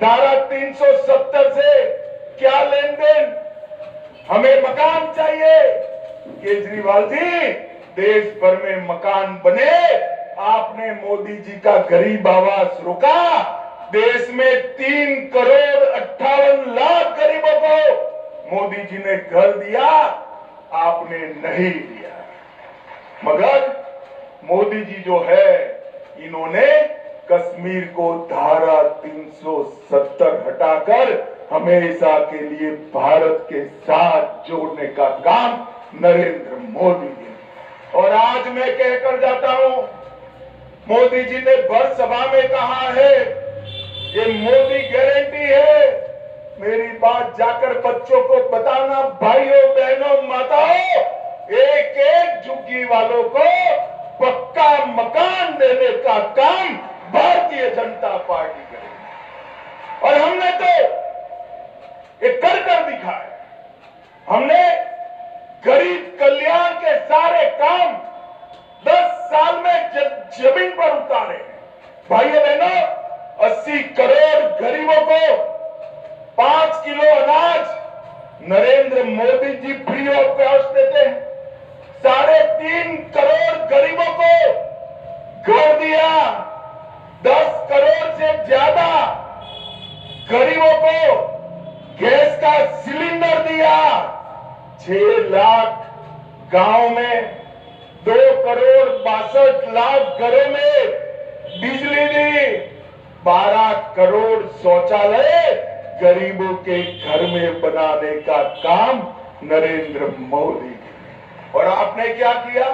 धारा 370 से क्या लेन देन? हमें मकान चाहिए। केजरीवाल जी, देश भर में मकान बने, आपने मोदी जी का गरीब आवास रोका। देश में 3,58,00,000 गरीबों को मोदी जी ने घर दिया, आपने नहीं दिया। मगर मोदी जी जो है, इन्होंने कश्मीर को धारा 370 हटाकर हमेशा के लिए भारत के साथ जोड़ने का काम नरेंद्र मोदी जी। और आज मैं कहकर जाता हूं, मोदी जी ने भर सभा में कहा है, ये मोदी गारंटी है। मेरी बात जाकर बच्चों को बताना, भाइयों बहनों माताओं, एक एक झुग्गी वालों को पक्का मकान देने का काम भारतीय जनता पार्टी करेगी। और हमने तो ये कर दिखाया। हमने गरीब कल्याण के सारे काम 10 साल में जमीन पर उतारे। भाइयों बहनों, 80 करोड़ गरीबों को 5 किलो अनाज Narendra Modi ji free of cost देते हैं। 3.5 करोड़ गरीबों को घर दिया। 10 करोड़ से ज्यादा गरीबों को गैस का सिलेंडर दिया। 6 लाख गांव में 2,62,00,000 घरों में बिजली दी। 12 करोड़ शौचालय गरीबों के घर में बनाने का काम नरेंद्र मोदी जी। और आपने क्या किया?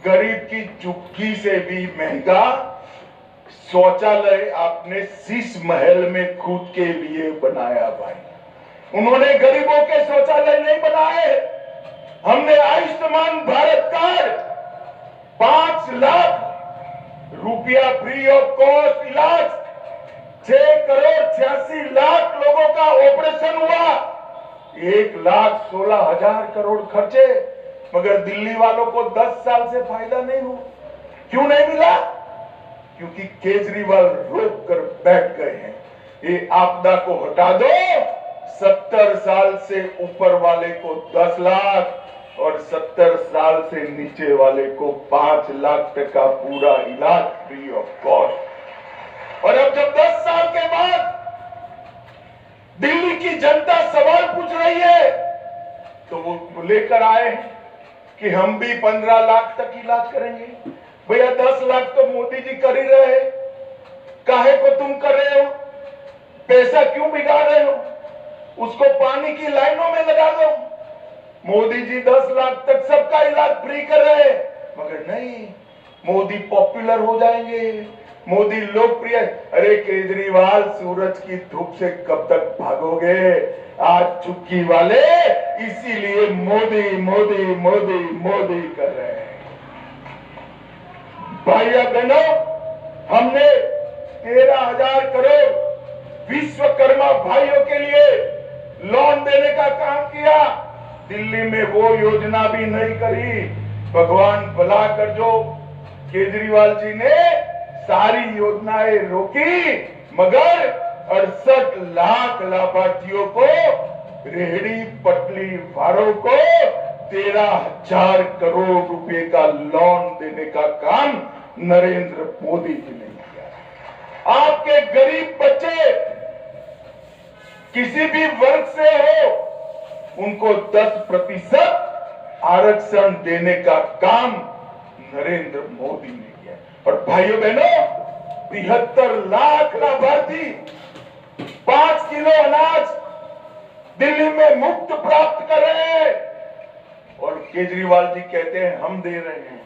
गरीब की झुग्गी से भी महंगा शौचालय आपने शीश महल में खुद के लिए बनाया। भाई, उन्होंने गरीबों के शौचालय नहीं बनाए। हमने आयुष्मान भारत कार्ड 5 लाख रुपया फ्री ऑफ कॉस्ट इलाज, 6,86,00,000 लोगों का ऑपरेशन हुआ, 1,16,000 करोड़ खर्चे। मगर दिल्ली वालों को 10 साल से फायदा नहीं हुआ। क्यों नहीं मिला? क्योंकि केजरीवाल रोक कर बैठ गए हैं। ये आपदा को हटा दो, 70 साल से ऊपर वाले को 10 लाख और 70 साल से नीचे वाले को 5 लाख तक का पूरा इलाज फ्री ऑफ कॉस्ट। और अब जब 10 साल के बाद दिल्ली की जनता सवाल पूछ रही है, तो वो लेकर आए कि हम भी 15 लाख तक इलाज करेंगे। भैया, 10 लाख तो मोदी जी कर ही रहे, काहे को तुम कर रहे हो? पैसा क्यों बिगाड़ रहे हो? उसको पानी की लाइनों में लगा दो। मोदी जी 10 लाख तक सबका इलाज फ्री कर रहे हैं। मगर नहीं, मोदी पॉपुलर हो जाएंगे, मोदी लोकप्रिय। अरे केजरीवाल, सूरज की धूप से कब तक भागोगे? आज झुग्गी वाले इसीलिए मोदी मोदी मोदी मोदी कर रहे हैं। भाइयों बहनों, हमने 13,000 करोड़ विश्वकर्मा भाइयों के लिए लोन देने का काम किया। दिल्ली में वो योजना भी नहीं करी। भगवान भला कर, जो केजरीवाल जी ने सारी योजनाएं रोकी, मगर 68 लाख लाभार्थियों को, रेहड़ी पटली वालों को 13,000 करोड़ रुपए का लोन देने का काम नरेंद्र मोदी जी ने किया। आपके गरीब बच्चे किसी भी वर्ग से हो, उनको 10% आरक्षण देने का काम नरेंद्र मोदी ने किया। और भाइयों बहनों, 73 लाख लाभार्थी 5 किलो अनाज दिल्ली में मुफ्त प्राप्त कर रहे हैं। और केजरीवाल जी कहते हैं हम दे रहे हैं।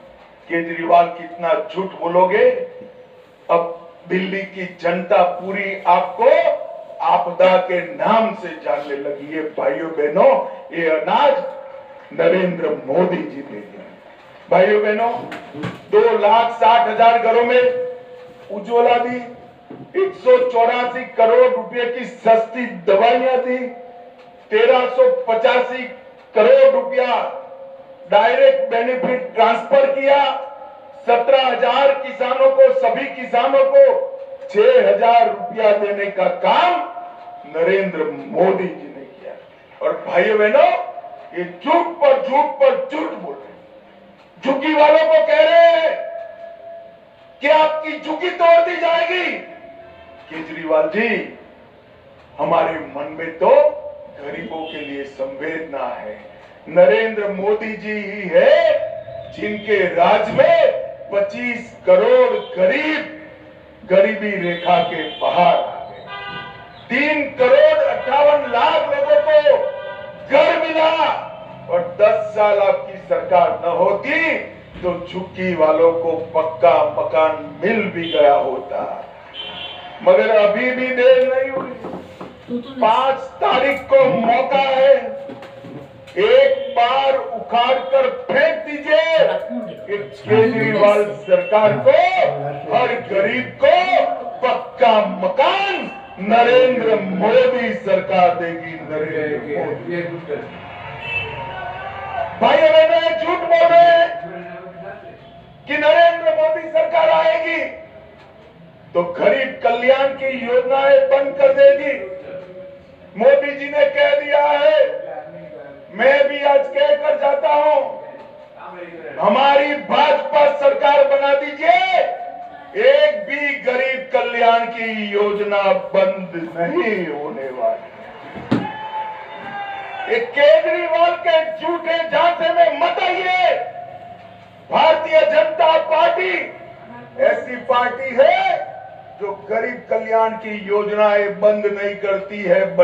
केजरीवाल कितना झूठ बोलोगे? अब दिल्ली की जनता पूरी आपको आपदा के नाम से जानने लगी है। भाइयों बहनों, ये अनाज नरेंद्र मोदी जी दे रहे हैं। भाइयों बहनों, 2,60,000 घरों में उज्ज्वला दी, 184 करोड़ रुपए की सस्ती दवाइयां दी, 1,385 करोड़ रुपया डायरेक्ट बेनिफिट ट्रांसफर किया, 17,000 किसानों को, सभी किसानों को 6,000 रुपया देने का काम नरेंद्र मोदी जी ने किया। और भाइयों बहनों, ये झूठ पर झूठ बोल रहे हैं। झुग्गी वालों को कह रहे हैं कि आपकी झुग्गी तोड़ दी जाएगी। केजरीवाल जी, हमारे मन में तो गरीबों के लिए संवेदना है। नरेंद्र मोदी जी ही है जिनके राज में 25 करोड़ गरीब गरीबी रेखा के बाहर आ गए। 3 करोड़ 58 लाख लोगों को घर मिला। और 10 साल आपकी सरकार न होती तो झुग्गी वालों को पक्का मकान मिल भी गया होता। मगर अभी भी देर नहीं हुई। 5 तारीख को मौका है, एक बार उखाड़ कर फेंक दीजिए केजरीवाल सरकार को। हर गरीब को पक्का मकान नरेंद्र मोदी सरकार देगी। नरेंद्र मोदी भाइयों बहनों, झूठ बोल रहे हैं कि नरेंद्र मोदी सरकार आएगी तो गरीब कल्याण की योजनाएं बंद कर देगी। मोदी जी ने कह दिया है, मैं भी आज कहकर जाता हूं, हमारी भाजपा सरकार बना दीजिए, एक भी गरीब कल्याण की योजना बंद नहीं होने वाली। एक केजरीवाल के झूठे झांसे में मत आइए। भारतीय जनता पार्टी ऐसी पार्टी है जो गरीब कल्याण की योजनाएं बंद नहीं करती है।